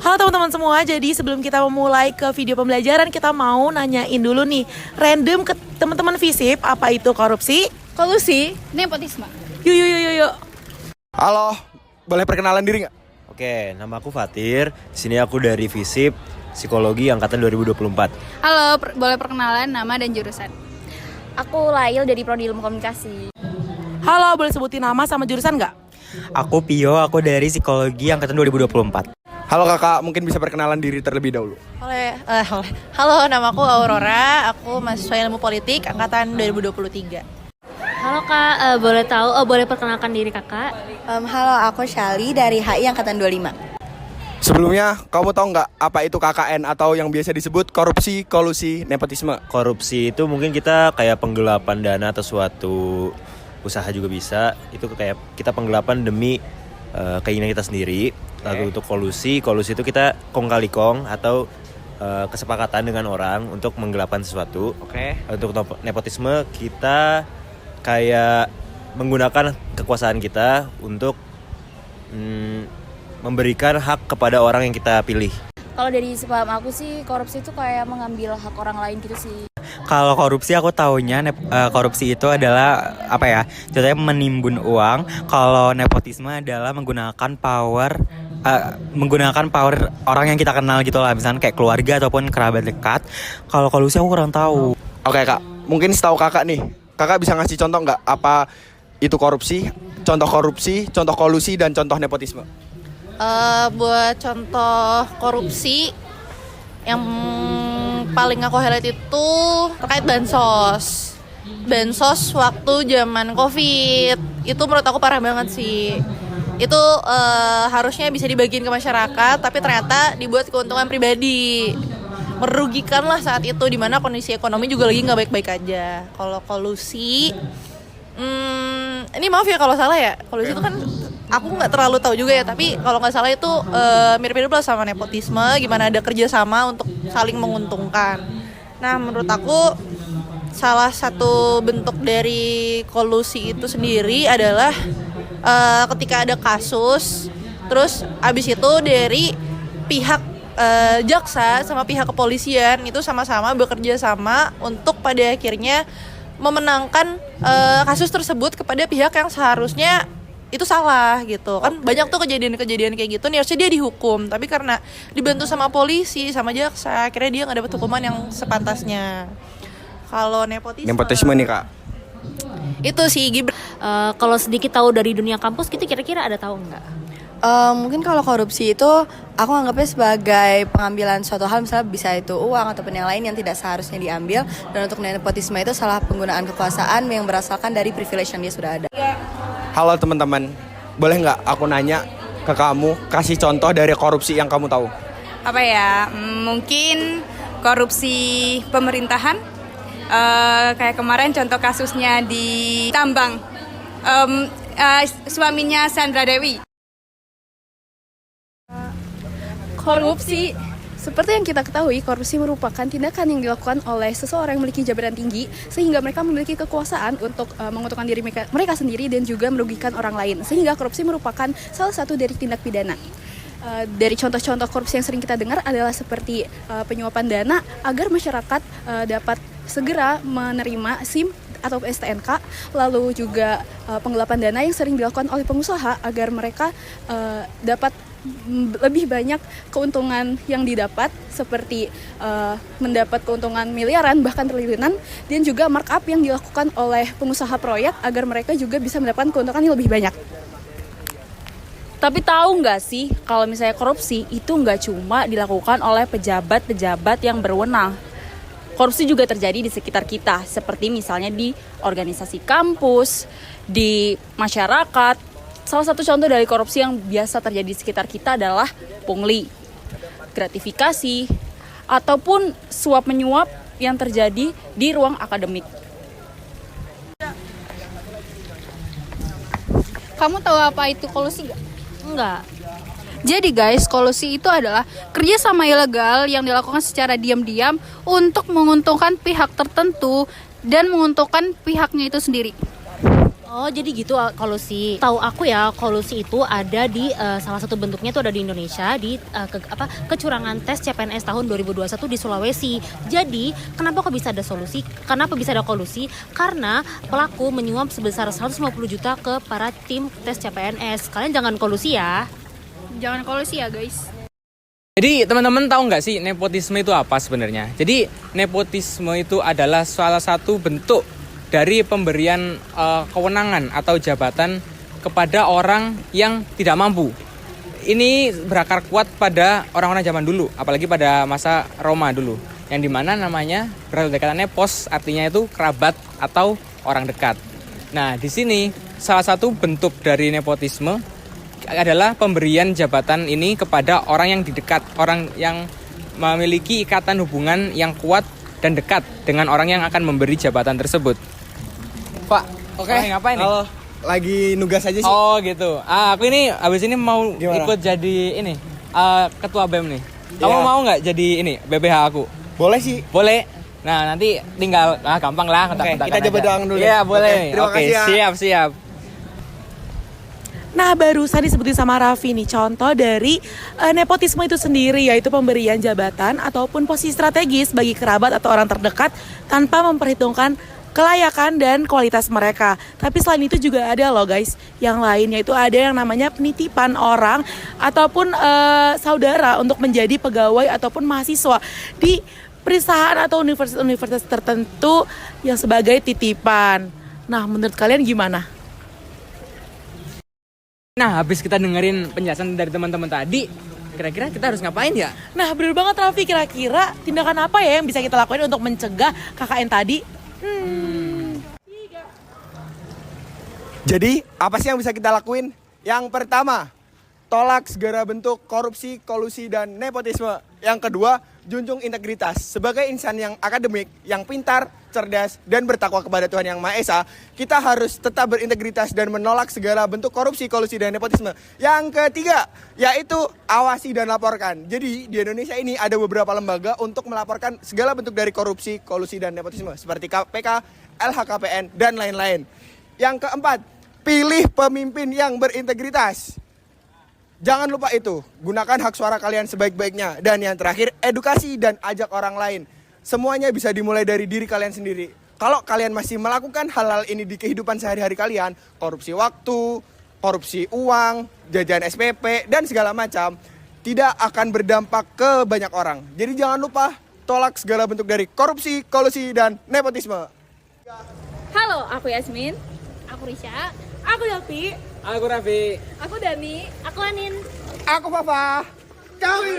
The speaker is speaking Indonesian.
Halo teman-teman semua, jadi sebelum kita memulai ke video pembelajaran, kita mau nanyain dulu nih, random ke teman-teman FISIP, apa itu korupsi, kolusi, nepotisme. Yuk. Halo, boleh perkenalan diri nggak? Oke, nama aku Fatir. Di sini aku dari FISIP Psikologi angkatan 2024. Halo, boleh perkenalan nama dan jurusan? Aku Lail dari Prodi Ilmu Komunikasi. Halo, boleh sebutin nama sama jurusan nggak? Aku Pio, aku dari Psikologi angkatan 2024. Halo kakak, mungkin bisa perkenalan diri terlebih dahulu. Halo, namaku Aurora, aku mahasiswa ilmu politik angkatan 2023. Halo Kak, boleh perkenalkan diri Kakak? Halo, aku Shali dari HI angkatan 25. Sebelumnya, kamu tahu nggak apa itu KKN atau yang biasa disebut korupsi, kolusi, nepotisme? Korupsi itu mungkin kita kayak penggelapan dana atau suatu usaha juga bisa. Itu kayak kita penggelapan demi keinginan kita sendiri. Lalu untuk kolusi itu kita kong kali kong atau kesepakatan dengan orang untuk menggelapkan sesuatu. Untuk nepotisme kita kayak menggunakan kekuasaan kita untuk memberikan hak kepada orang yang kita pilih. Kalau dari sepaham aku sih, korupsi itu kayak mengambil hak orang lain gitu sih. Kalau korupsi aku taunya korupsi itu adalah apa ya? Contohnya menimbun uang. Kalau nepotisme adalah menggunakan power orang yang kita kenal gitu lah, misalnya kayak keluarga ataupun kerabat dekat. Kalau kolusi aku kurang tahu. Oke kak, mungkin setahu kakak nih, kakak bisa ngasih contoh nggak apa itu korupsi, contoh kolusi, dan contoh nepotisme? Buat contoh korupsi yang paling aku highlight itu terkait bansos waktu zaman COVID. Itu menurut aku parah banget sih. Itu harusnya bisa dibagiin ke masyarakat, tapi ternyata dibuat keuntungan pribadi, merugikan lah saat itu, dimana kondisi ekonomi juga lagi nggak baik-baik aja. Kalau kolusi, ini maaf ya kalau salah ya, kolusi itu kan aku nggak terlalu tahu juga ya, tapi kalau nggak salah itu mirip-mirip lah sama nepotisme, gimana ada kerjasama untuk saling menguntungkan. Nah, menurut aku salah satu bentuk dari kolusi itu sendiri adalah ketika ada kasus, terus abis itu dari pihak jaksa sama pihak kepolisian itu sama-sama bekerja sama untuk pada akhirnya memenangkan kasus tersebut kepada pihak yang seharusnya itu salah gitu kan. Banyak tuh kejadian-kejadian kayak gitu nih, harusnya dia dihukum, tapi karena dibantu sama polisi sama jaksa, akhirnya dia nggak dapat hukuman yang sepantasnya. Kalau nepotisme nih kak, itu sih Kalau sedikit tahu dari dunia kampus gitu, kira-kira ada tahu nggak? Mungkin kalau korupsi itu aku anggapnya sebagai pengambilan suatu hal, misalnya bisa itu uang ataupun yang lain yang tidak seharusnya diambil. Dan untuk nepotisme itu salah penggunaan kekuasaan yang berasalkan dari privilege yang dia sudah ada. halo teman-teman, boleh nggak aku nanya ke kamu, kasih contoh dari korupsi yang kamu tahu? Apa ya? Mungkin korupsi pemerintahan. Kayak kemarin contoh kasusnya di tambang, suaminya Sandra Dewi. Korupsi, seperti yang kita ketahui, korupsi merupakan tindakan yang dilakukan oleh seseorang yang memiliki jabatan tinggi sehingga mereka memiliki kekuasaan untuk menguntungkan diri mereka sendiri dan juga merugikan orang lain. Sehingga korupsi merupakan salah satu dari tindak pidana. Dari contoh-contoh korupsi yang sering kita dengar adalah seperti penyuapan dana agar masyarakat dapat segera menerima SIM atau STNK, lalu juga penggelapan dana yang sering dilakukan oleh pengusaha agar mereka dapat lebih banyak keuntungan yang didapat, seperti mendapat keuntungan miliaran bahkan triliunan, dan juga markup yang dilakukan oleh pengusaha proyek agar mereka juga bisa mendapatkan keuntungan yang lebih banyak. Tapi tahu nggak sih kalau misalnya korupsi itu nggak cuma dilakukan oleh pejabat-pejabat yang berwenang. Korupsi juga terjadi di sekitar kita, seperti misalnya di organisasi kampus, di masyarakat. Salah satu contoh dari korupsi yang biasa terjadi di sekitar kita adalah pungli, gratifikasi, ataupun suap menyuap yang terjadi di ruang akademik. Kamu tahu apa itu kolusi nggak? Enggak. Jadi guys, kolusi itu adalah kerjasama ilegal yang dilakukan secara diam-diam untuk menguntungkan pihak tertentu dan menguntungkan pihaknya itu sendiri. Oh, jadi gitu kolusi. Tahu aku ya, kolusi itu ada di salah satu bentuknya itu ada di Indonesia di kecurangan tes CPNS tahun 2021 di Sulawesi. Jadi, kenapa kok bisa ada solusi? Kenapa bisa ada kolusi? Karena pelaku menyuap sebesar 150 juta ke para tim tes CPNS. Kalian jangan kolusi ya. Jangan kolusi ya guys. Jadi teman-teman tahu nggak sih nepotisme itu apa sebenarnya? Jadi nepotisme itu adalah salah satu bentuk dari pemberian kewenangan atau jabatan kepada orang yang tidak mampu. Ini berakar kuat pada orang-orang zaman dulu, apalagi pada masa Roma dulu, yang dimana namanya berasal dari kata nepos, artinya itu kerabat atau orang dekat. Nah, di sini salah satu bentuk dari nepotisme adalah pemberian jabatan ini kepada orang yang didekat, orang yang memiliki ikatan hubungan yang kuat dan dekat dengan orang yang akan memberi jabatan tersebut. Pak, oke, ngapain nih? Halo, lagi nugas aja sih. Oh gitu. Aku ini abis ini mau ikut jadi ini ketua BEM nih. Kamu mau nggak jadi ini BBH aku? Boleh sih. Boleh. Nah nanti tinggal gampang lah. Kita coba doang dulu. Iya boleh. Terima kasih ya. Siap. Nah, barusan disebutin sama Raffi nih contoh dari nepotisme itu sendiri, yaitu pemberian jabatan ataupun posisi strategis bagi kerabat atau orang terdekat tanpa memperhitungkan kelayakan dan kualitas mereka. Tapi selain itu juga ada loh guys, yang lain, yaitu ada yang namanya penitipan orang ataupun saudara untuk menjadi pegawai ataupun mahasiswa di perusahaan atau universitas tertentu yang sebagai titipan. Nah, menurut kalian gimana? Nah, habis kita dengerin penjelasan dari teman-teman tadi, kira-kira kita harus ngapain ya? Nah, bener banget Raffi, kira-kira tindakan apa ya yang bisa kita lakuin untuk mencegah KKN tadi? Jadi, apa sih yang bisa kita lakuin? Yang pertama, tolak segala bentuk korupsi, kolusi, dan nepotisme. Yang kedua, junjung integritas. Sebagai insan yang akademik, yang pintar, cerdas, dan bertakwa kepada Tuhan Yang Maha Esa, kita harus tetap berintegritas dan menolak segala bentuk korupsi, kolusi, dan nepotisme. Yang ketiga, yaitu awasi dan laporkan. Jadi, di Indonesia ini ada beberapa lembaga untuk melaporkan segala bentuk dari korupsi, kolusi, dan nepotisme. Seperti KPK, LHKPN, dan lain-lain. Yang keempat, pilih pemimpin yang berintegritas. Jangan lupa itu, gunakan hak suara kalian sebaik-baiknya. Dan yang terakhir, edukasi dan ajak orang lain. Semuanya bisa dimulai dari diri kalian sendiri. Kalau kalian masih melakukan hal-hal ini di kehidupan sehari-hari kalian, korupsi waktu, korupsi uang, jajan SPP, dan segala macam, tidak akan berdampak ke banyak orang. Jadi jangan lupa, tolak segala bentuk dari korupsi, kolusi, dan nepotisme. Halo, aku Yasmin. Aku Risha. Aku Delphi. Aku Raffi. Aku Dani. Aku Anin. Aku Papa. Kami